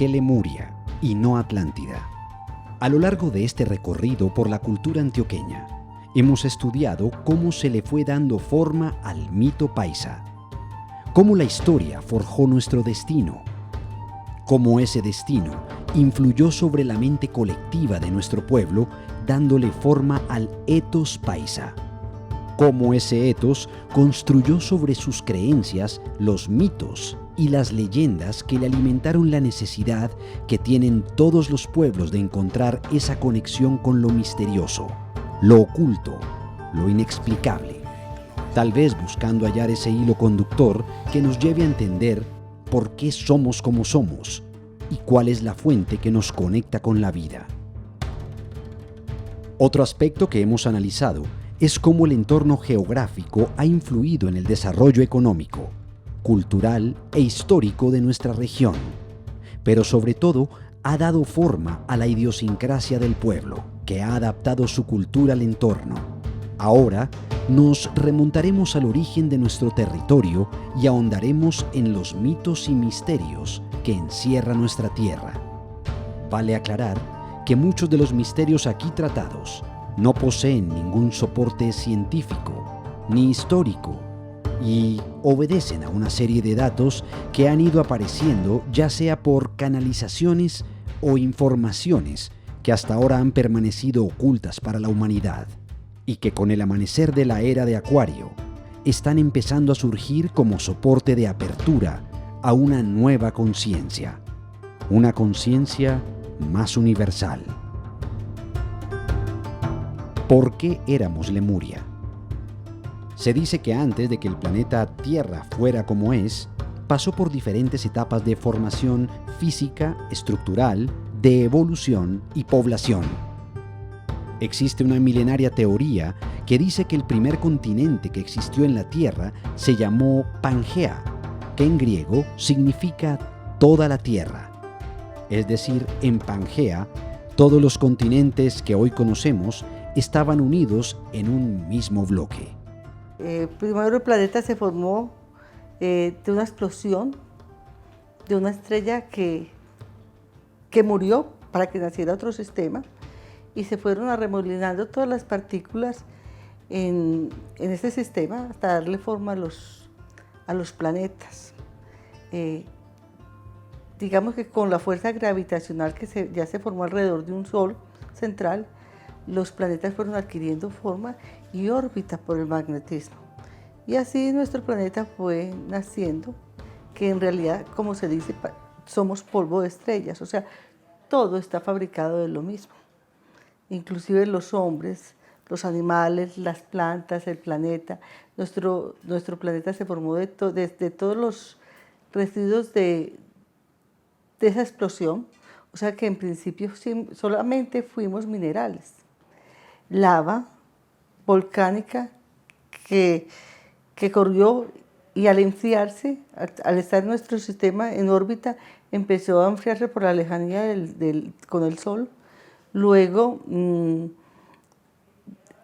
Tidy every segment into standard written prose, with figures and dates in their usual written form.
qué Lemuria y no Atlántida? A lo largo de este recorrido por la cultura antioqueña, hemos estudiado cómo se le fue dando forma al mito paisa, cómo la historia forjó nuestro destino, cómo ese destino influyó sobre la mente colectiva de nuestro pueblo, dándole forma al etos paisa, cómo ese etos construyó sobre sus creencias los mitos y las leyendas que le alimentaron la necesidad que tienen todos los pueblos de encontrar esa conexión con lo misterioso, lo oculto, lo inexplicable, tal vez buscando hallar ese hilo conductor que nos lleve a entender por qué somos como somos y cuál es la fuente que nos conecta con la vida. Otro aspecto que hemos analizado es cómo el entorno geográfico ha influido en el desarrollo económico, cultural e histórico de nuestra región, pero sobre todo ha dado forma a la idiosincrasia del pueblo, que ha adaptado su cultura al entorno. Ahora nos remontaremos al origen de nuestro territorio y ahondaremos en los mitos y misterios que encierra nuestra tierra. Vale aclarar que muchos de los misterios aquí tratados no poseen ningún soporte científico ni histórico y obedecen a una serie de datos que han ido apareciendo ya sea por canalizaciones o informaciones que hasta ahora han permanecido ocultas para la humanidad y que con el amanecer de la era de Acuario están empezando a surgir como soporte de apertura a una nueva conciencia, una conciencia más universal. ¿Por qué éramos Lemuria? Se dice que antes de que el planeta Tierra fuera como es, pasó por diferentes etapas de formación física, estructural, de evolución y población. Existe una milenaria teoría que dice que el primer continente que existió en la Tierra se llamó Pangea, que en griego significa toda la Tierra. Es decir, en Pangea, todos los continentes que hoy conocemos estaban unidos en un mismo bloque. Primero el planeta se formó de una explosión, de una estrella que murió para que naciera otro sistema, y se fueron arremolinando todas las partículas en este sistema hasta darle forma a los planetas. Digamos que con la fuerza gravitacional que ya se formó alrededor de un sol central, los planetas fueron adquiriendo forma y órbita por el magnetismo. Y así nuestro planeta fue naciendo, que en realidad, como se dice, somos polvo de estrellas, o sea, todo está fabricado de lo mismo. Inclusive los hombres, los animales, las plantas, el planeta. Nuestro planeta se formó de todos los residuos de esa explosión, o sea que en principio solamente fuimos minerales. Lava volcánica que corrió y al enfriarse, al estar nuestro sistema en órbita, empezó a enfriarse por la lejanía con el Sol. Luego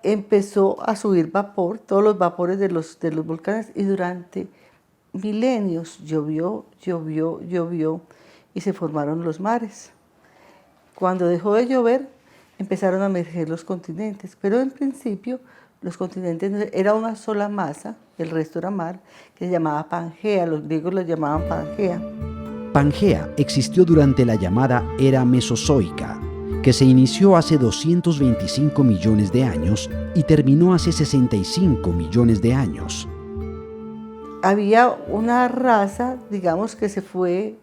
empezó a subir vapor, todos los vapores de los volcanes, y durante milenios llovió y se formaron los mares. Cuando dejó de llover, empezaron a emerger los continentes, pero en principio los continentes era una sola masa, el resto era mar, que se llamaba Pangea, los griegos lo llamaban Pangea. Pangea existió durante la llamada Era Mesozoica, que se inició hace 225 millones de años y terminó hace 65 millones de años. Había una raza, digamos, que fue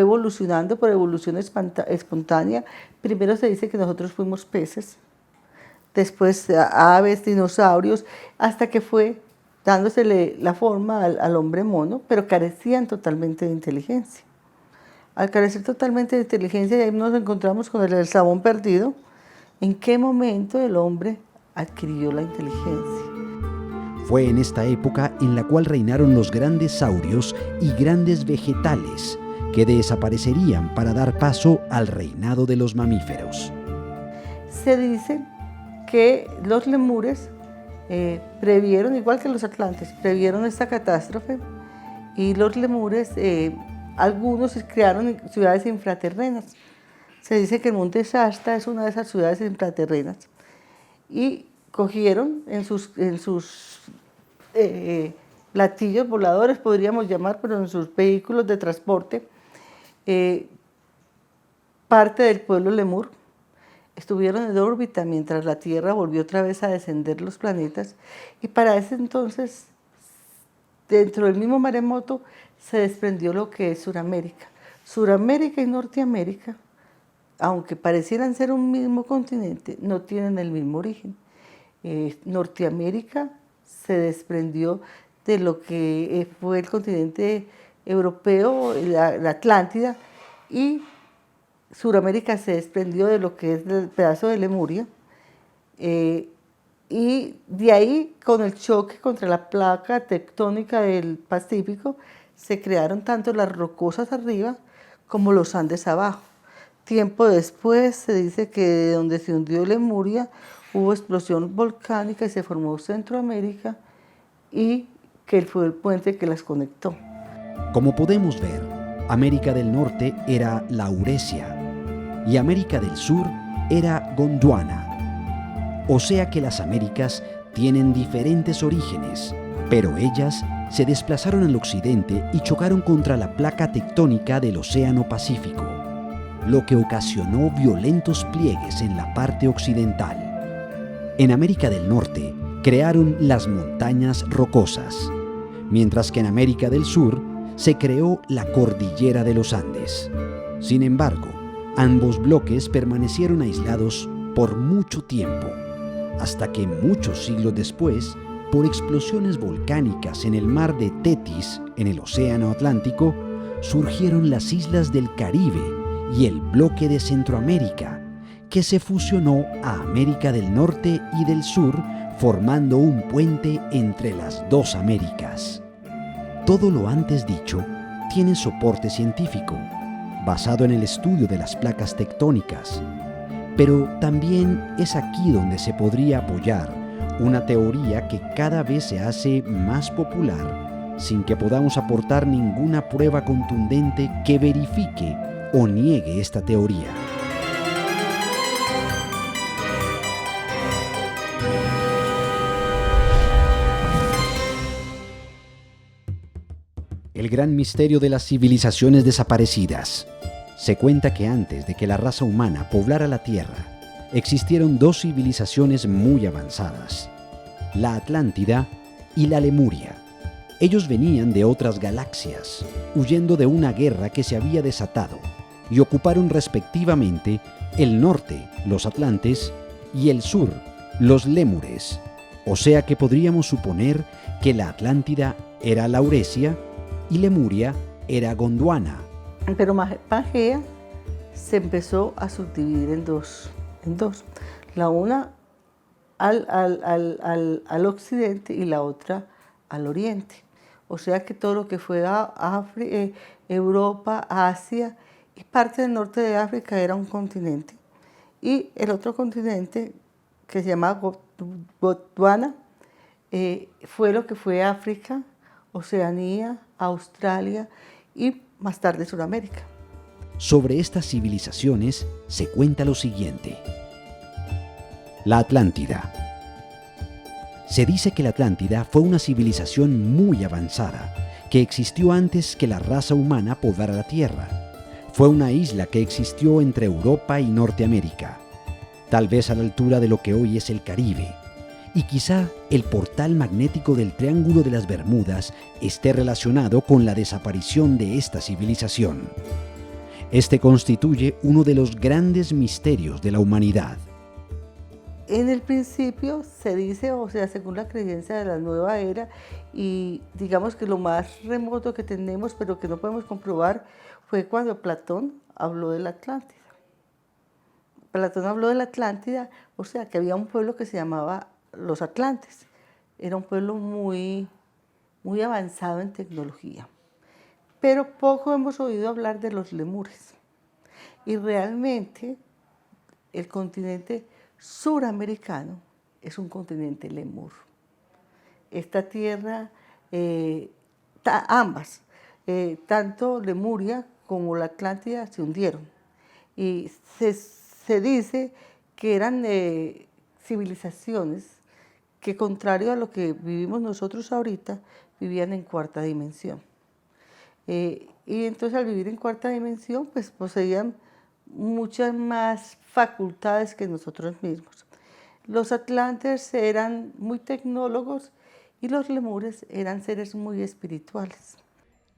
evolucionando por evolución espontánea. Primero se dice que nosotros fuimos peces, después aves, dinosaurios, hasta que fue dándosele la forma al hombre mono, pero carecían totalmente de inteligencia. Al carecer totalmente de inteligencia, ahí nos encontramos con el eslabón perdido. ¿En qué momento el hombre adquirió la inteligencia? Fue en esta época en la cual reinaron los grandes saurios y grandes vegetales, que desaparecerían para dar paso al reinado de los mamíferos. Se dice que los lemures previeron, igual que los atlantes, previeron esta catástrofe, y los lemures algunos crearon ciudades infraterrenas. Se dice que el monte Shasta es una de esas ciudades infraterrenas. Y cogieron en sus platillos voladores, podríamos llamar, pero en sus vehículos de transporte, parte del pueblo lemur. Estuvieron en órbita mientras la Tierra volvió otra vez a descender los planetas, y para ese entonces, dentro del mismo maremoto, se desprendió lo que es Suramérica. Suramérica y Norteamérica, aunque parecieran ser un mismo continente, no tienen el mismo origen. Norteamérica se desprendió de lo que fue el continente europeo, la Atlántida, y Suramérica se desprendió de lo que es el pedazo de Lemuria, y de ahí, con el choque contra la placa tectónica del Pacífico, se crearon tanto las rocosas arriba como los Andes abajo. Tiempo después se dice que de donde se hundió Lemuria hubo explosión volcánica y se formó Centroamérica, y que fue el puente que las conectó. Como podemos ver, América del Norte era Lauresia y América del Sur era Gondwana. O sea que las Américas tienen diferentes orígenes, pero ellas se desplazaron al occidente y chocaron contra la placa tectónica del Océano Pacífico, lo que ocasionó violentos pliegues en la parte occidental. En América del Norte crearon las montañas rocosas, mientras que en América del Sur se creó la cordillera de los Andes. Sin embargo, ambos bloques permanecieron aislados por mucho tiempo, hasta que muchos siglos después, por explosiones volcánicas en el mar de Tetis, en el Océano Atlántico, surgieron las islas del Caribe y el bloque de Centroamérica, que se fusionó a América del Norte y del Sur, formando un puente entre las dos Américas. Todo lo antes dicho tiene soporte científico, basado en el estudio de las placas tectónicas, pero también es aquí donde se podría apoyar una teoría que cada vez se hace más popular, sin que podamos aportar ninguna prueba contundente que verifique o niegue esta teoría. El gran misterio de las civilizaciones desaparecidas. Se cuenta que antes de que la raza humana poblara la Tierra, existieron dos civilizaciones muy avanzadas, la Atlántida y la Lemuria. Ellos venían de otras galaxias, huyendo de una guerra que se había desatado, y ocuparon respectivamente el norte, los atlantes, y el sur, los lémures. O sea que podríamos suponer que la Atlántida era Lauresia y Lemuria era Gondwana. Pero Pangea se empezó a subdividir en dos. La una al occidente y la otra al oriente. O sea que todo lo que fue Europa, Asia y parte del norte de África era un continente. Y el otro continente, que se llama Gondwana, fue lo que fue África, Oceanía, Australia y más tarde Sudamérica. Sobre estas civilizaciones se cuenta lo siguiente. La Atlántida. Se dice que la Atlántida fue una civilización muy avanzada, que existió antes que la raza humana poblara la Tierra. Fue una isla que existió entre Europa y Norteamérica, tal vez a la altura de lo que hoy es el Caribe, y quizá el portal magnético del Triángulo de las Bermudas esté relacionado con la desaparición de esta civilización. Este constituye uno de los grandes misterios de la humanidad. En el principio se dice, o sea, según la creencia de la nueva era, y digamos que lo más remoto que tenemos, pero que no podemos comprobar, fue cuando Platón habló de la Atlántida. Platón habló de la Atlántida, o sea, que había un pueblo que se llamaba los Atlantes. Era un pueblo muy avanzado en tecnología. Pero poco hemos oído hablar de los lemures. Y realmente el continente suramericano es un continente lemur. Esta tierra, ambas, tanto Lemuria como la Atlántida se hundieron. Y se dice que eran civilizaciones que, contrario a lo que vivimos nosotros ahorita, vivían en cuarta dimensión. Y entonces al vivir en cuarta dimensión, pues poseían muchas más facultades que nosotros mismos. Los atlantes eran muy tecnólogos y los lemures eran seres muy espirituales.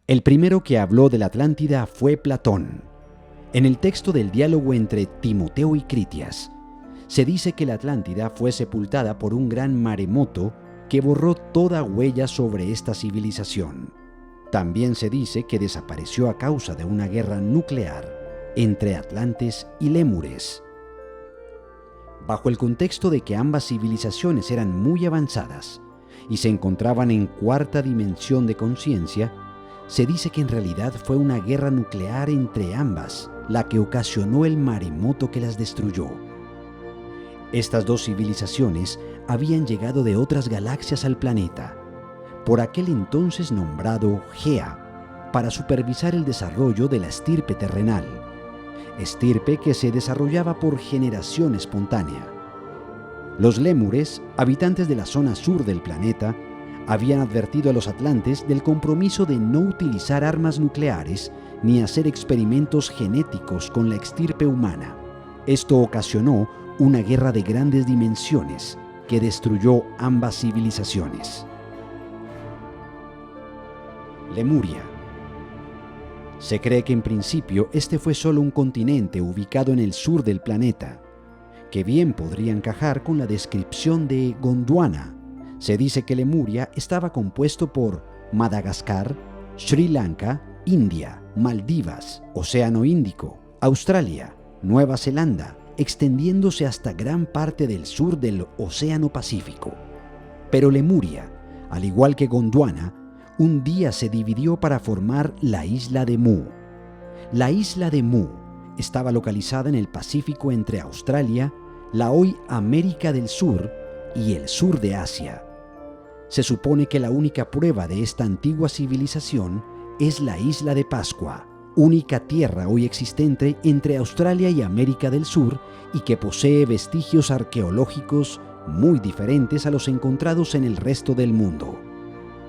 El primero que habló de la Atlántida fue Platón. En el texto del diálogo entre Timoteo y Critias, se dice que la Atlántida fue sepultada por un gran maremoto que borró toda huella sobre esta civilización. También se dice que desapareció a causa de una guerra nuclear entre atlantes y lémures. Bajo el contexto de que ambas civilizaciones eran muy avanzadas y se encontraban en cuarta dimensión de conciencia, se dice que en realidad fue una guerra nuclear entre ambas la que ocasionó el maremoto que las destruyó. Estas dos civilizaciones habían llegado de otras galaxias al planeta, por aquel entonces nombrado Gea, para supervisar el desarrollo de la estirpe terrenal, estirpe que se desarrollaba por generación espontánea. Los lémures, habitantes de la zona sur del planeta, habían advertido a los atlantes del compromiso de no utilizar armas nucleares ni hacer experimentos genéticos con la estirpe humana. Esto ocasionó una guerra de grandes dimensiones que destruyó ambas civilizaciones. Lemuria. Se cree que en principio este fue solo un continente ubicado en el sur del planeta, que bien podría encajar con la descripción de Gondwana. Se dice que Lemuria estaba compuesto por Madagascar, Sri Lanka, India, Maldivas, Océano Índico, Australia, Nueva Zelanda, extendiéndose hasta gran parte del sur del Océano Pacífico. Pero Lemuria, al igual que Gondwana, un día se dividió para formar la isla de Mu. La isla de Mu estaba localizada en el Pacífico entre Australia, la hoy América del Sur y el sur de Asia. Se supone que la única prueba de esta antigua civilización es la isla de Pascua, única tierra hoy existente entre Australia y América del Sur y que posee vestigios arqueológicos muy diferentes a los encontrados en el resto del mundo.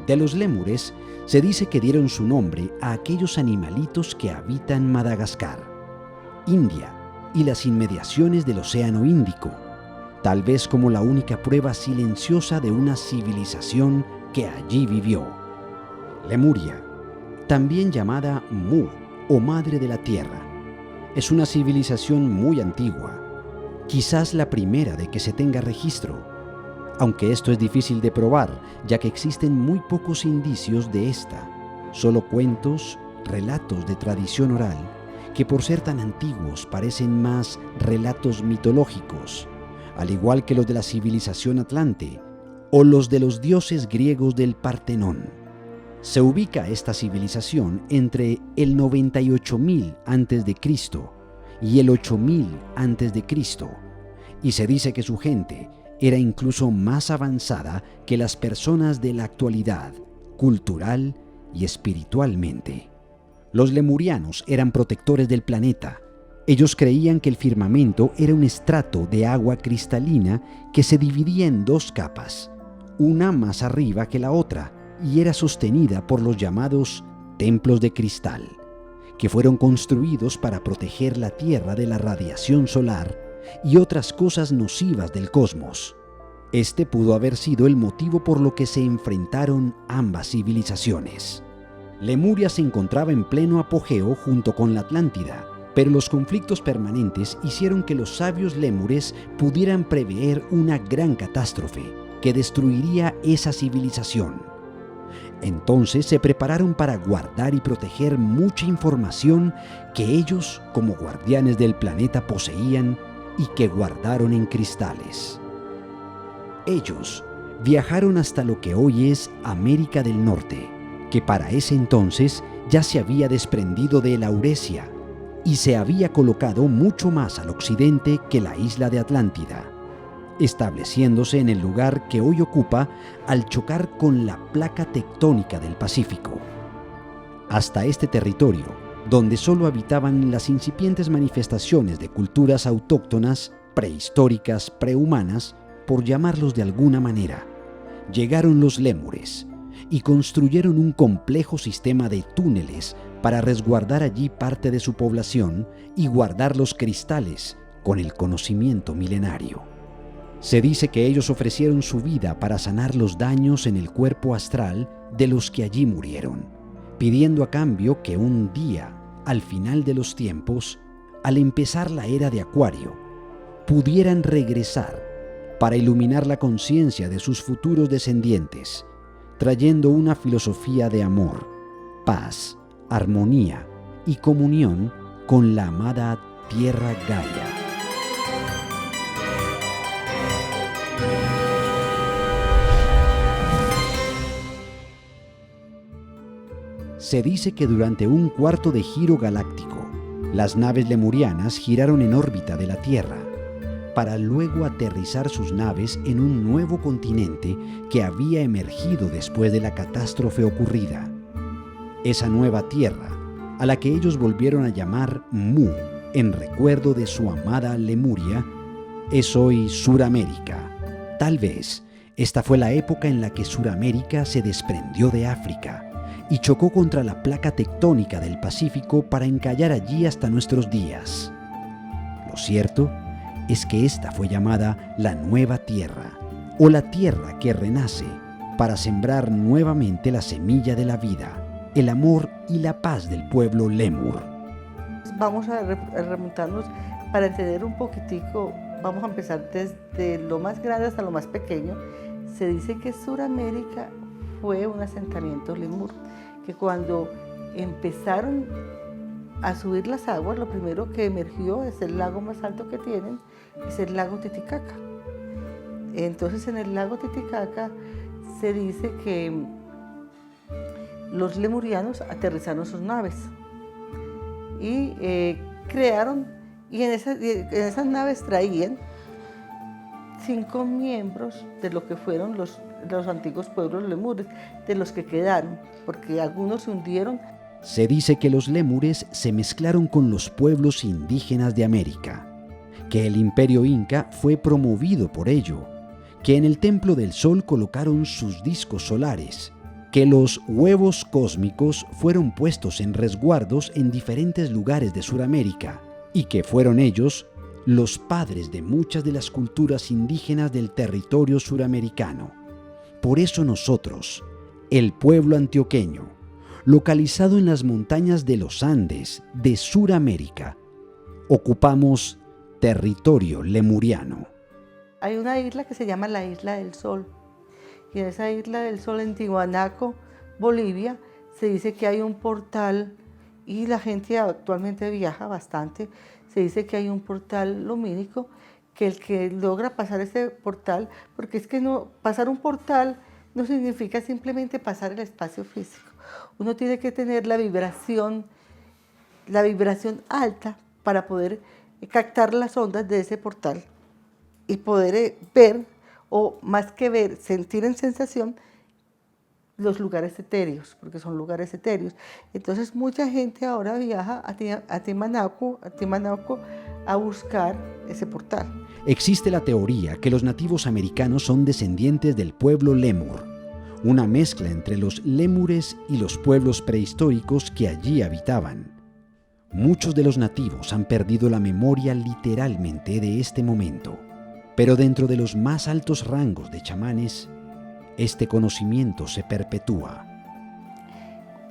De los lémures se dice que dieron su nombre a aquellos animalitos que habitan Madagascar, India y las inmediaciones del Océano Índico, tal vez como la única prueba silenciosa de una civilización que allí vivió. Lemuria, también llamada Mu o Madre de la Tierra, es una civilización muy antigua, quizás la primera de que se tenga registro, aunque esto es difícil de probar, ya que existen muy pocos indicios de esta, solo cuentos, relatos de tradición oral, que por ser tan antiguos parecen más relatos mitológicos, al igual que los de la civilización atlante o los de los dioses griegos del Partenón. Se ubica esta civilización entre el 98.000 a.C. y el 8.000 a.C., y se dice que su gente era incluso más avanzada que las personas de la actualidad, cultural y espiritualmente. Los lemurianos eran protectores del planeta. Ellos creían que el firmamento era un estrato de agua cristalina que se dividía en dos capas, una más arriba que la otra, y era sostenida por los llamados templos de cristal, que fueron construidos para proteger la Tierra de la radiación solar y otras cosas nocivas del cosmos. Este pudo haber sido el motivo por lo que se enfrentaron ambas civilizaciones. Lemuria se encontraba en pleno apogeo junto con la Atlántida, pero los conflictos permanentes hicieron que los sabios lémures pudieran prever una gran catástrofe que destruiría esa civilización. Entonces se prepararon para guardar y proteger mucha información que ellos, como guardianes del planeta, poseían y que guardaron en cristales. Ellos viajaron hasta lo que hoy es América del Norte, que para ese entonces ya se había desprendido de Lauresia y se había colocado mucho más al occidente que la isla de Atlántida, estableciéndose en el lugar que hoy ocupa al chocar con la placa tectónica del Pacífico. hasta este territorio, donde solo habitaban las incipientes manifestaciones de culturas autóctonas, prehistóricas, prehumanas, por llamarlos de alguna manera, llegaron los lémures y construyeron un complejo sistema de túneles para resguardar allí parte de su población y guardar los cristales con el conocimiento milenario. Se dice que ellos ofrecieron su vida para sanar los daños en el cuerpo astral de los que allí murieron, pidiendo a cambio que un día, al final de los tiempos, al empezar la era de Acuario, pudieran regresar para iluminar la conciencia de sus futuros descendientes, trayendo una filosofía de amor, paz, armonía y comunión con la amada Tierra Gaia. Se dice que durante un cuarto de giro galáctico, las naves lemurianas giraron en órbita de la Tierra, para luego aterrizar sus naves en un nuevo continente que había emergido después de la catástrofe ocurrida. Esa nueva Tierra, a la que ellos volvieron a llamar Mu, en recuerdo de su amada Lemuria, es hoy Suramérica. Tal vez esta fue la época en la que Suramérica se desprendió de África y chocó contra la placa tectónica del Pacífico para encallar allí hasta nuestros días. Lo cierto es que esta fue llamada la Nueva Tierra, o la Tierra que renace, para sembrar nuevamente la semilla de la vida, el amor y la paz del pueblo lémur. Vamos a remontarnos para entender un poquitico, vamos a empezar desde lo más grande hasta lo más pequeño. Se dice que Suramérica fue un asentamiento lemur, que cuando empezaron a subir las aguas, lo primero que emergió es el lago más alto que tienen, es el lago Titicaca. Entonces en el lago Titicaca se dice que los lemurianos aterrizaron sus naves y crearon, y en esas naves traían 5 miembros de lo que fueron los antiguos pueblos lemures, de los que quedaron, porque algunos se hundieron. Se dice que los lémures se mezclaron con los pueblos indígenas de América, que el imperio inca fue promovido por ello, que en el Templo del Sol colocaron sus discos solares, que los huevos cósmicos fueron puestos en resguardos en diferentes lugares de Sudamérica y que fueron ellos los padres de muchas de las culturas indígenas del territorio suramericano. Por eso nosotros, el pueblo antioqueño, localizado en las montañas de los Andes de Suramérica, ocupamos territorio lemuriano. Hay una isla que se llama la Isla del Sol, y en esa Isla del Sol, en Tiwanaku, Bolivia, se dice que hay un portal, y la gente actualmente viaja bastante. Se dice que hay un portal lumínico, que el que logra pasar ese portal, porque es que pasar un portal no significa simplemente pasar el espacio físico. Uno tiene que tener la vibración alta para poder captar las ondas de ese portal y poder ver, o más que ver, sentir en sensación los lugares etéreos, porque son lugares etéreos. Entonces mucha gente ahora viaja a Tiwanaku a buscar ese portal. Existe la teoría que los nativos americanos son descendientes del pueblo lémur, una mezcla entre los lémures y los pueblos prehistóricos que allí habitaban. Muchos de los nativos han perdido la memoria literalmente de este momento, pero dentro de los más altos rangos de chamanes, este conocimiento se perpetúa.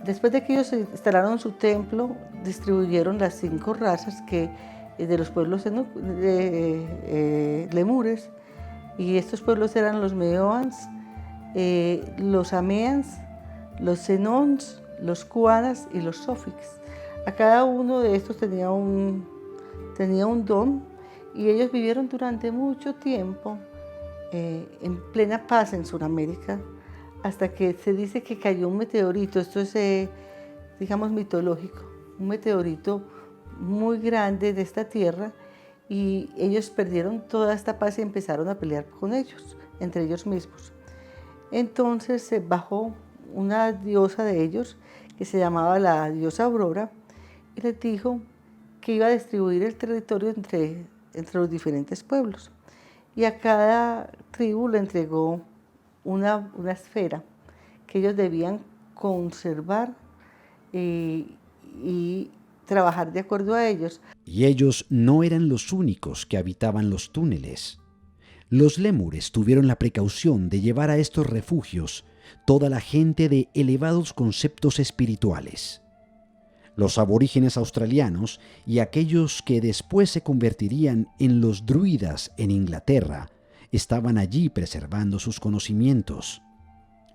Después de que ellos instalaron su templo, distribuyeron las 5 razas de los pueblos lemures, y estos pueblos eran los Meoans, los Ameans, los Zenons, los Kuanas y los Sofix. A cada uno de estos tenía un don, y ellos vivieron durante mucho tiempo en plena paz en Sudamérica, hasta que se dice que cayó un meteorito. Esto es, digamos, mitológico, un meteorito muy grande de esta tierra, y ellos perdieron toda esta paz y empezaron a pelear con ellos, entre ellos mismos. Entonces bajó una diosa de ellos, que se llamaba la diosa Aurora, y les dijo que iba a distribuir el territorio entre los diferentes pueblos. Y a cada tribu le entregó una esfera que ellos debían conservar y trabajar de acuerdo a ellos. Y ellos no eran los únicos que habitaban los túneles. Los lémures tuvieron la precaución de llevar a estos refugios toda la gente de elevados conceptos espirituales. Los aborígenes australianos y aquellos que después se convertirían en los druidas en Inglaterra estaban allí preservando sus conocimientos.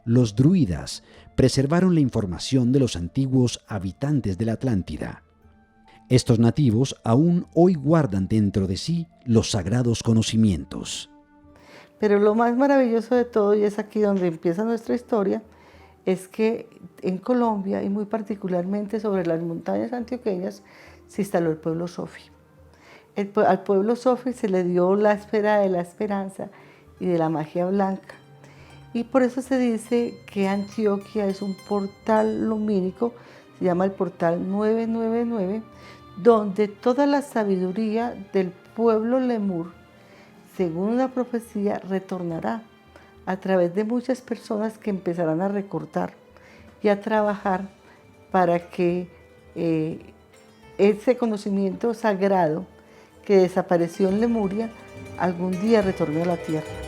Los druidas preservaron la información de los antiguos habitantes de la Atlántida. Estos nativos aún hoy guardan dentro de sí los sagrados conocimientos. Pero lo más maravilloso de todo, y es aquí donde empieza nuestra historia, es que en Colombia, y muy particularmente sobre las montañas antioqueñas, se instaló el pueblo Sofi. Al pueblo Sofi se le dio la esfera de la esperanza y de la magia blanca. Y por eso se dice que Antioquia es un portal lumínico, se llama el portal 999, donde toda la sabiduría del pueblo lemur, según una profecía, retornará a través de muchas personas que empezarán a recortar y a trabajar para que ese conocimiento sagrado que desapareció en Lemuria algún día retorne a la tierra.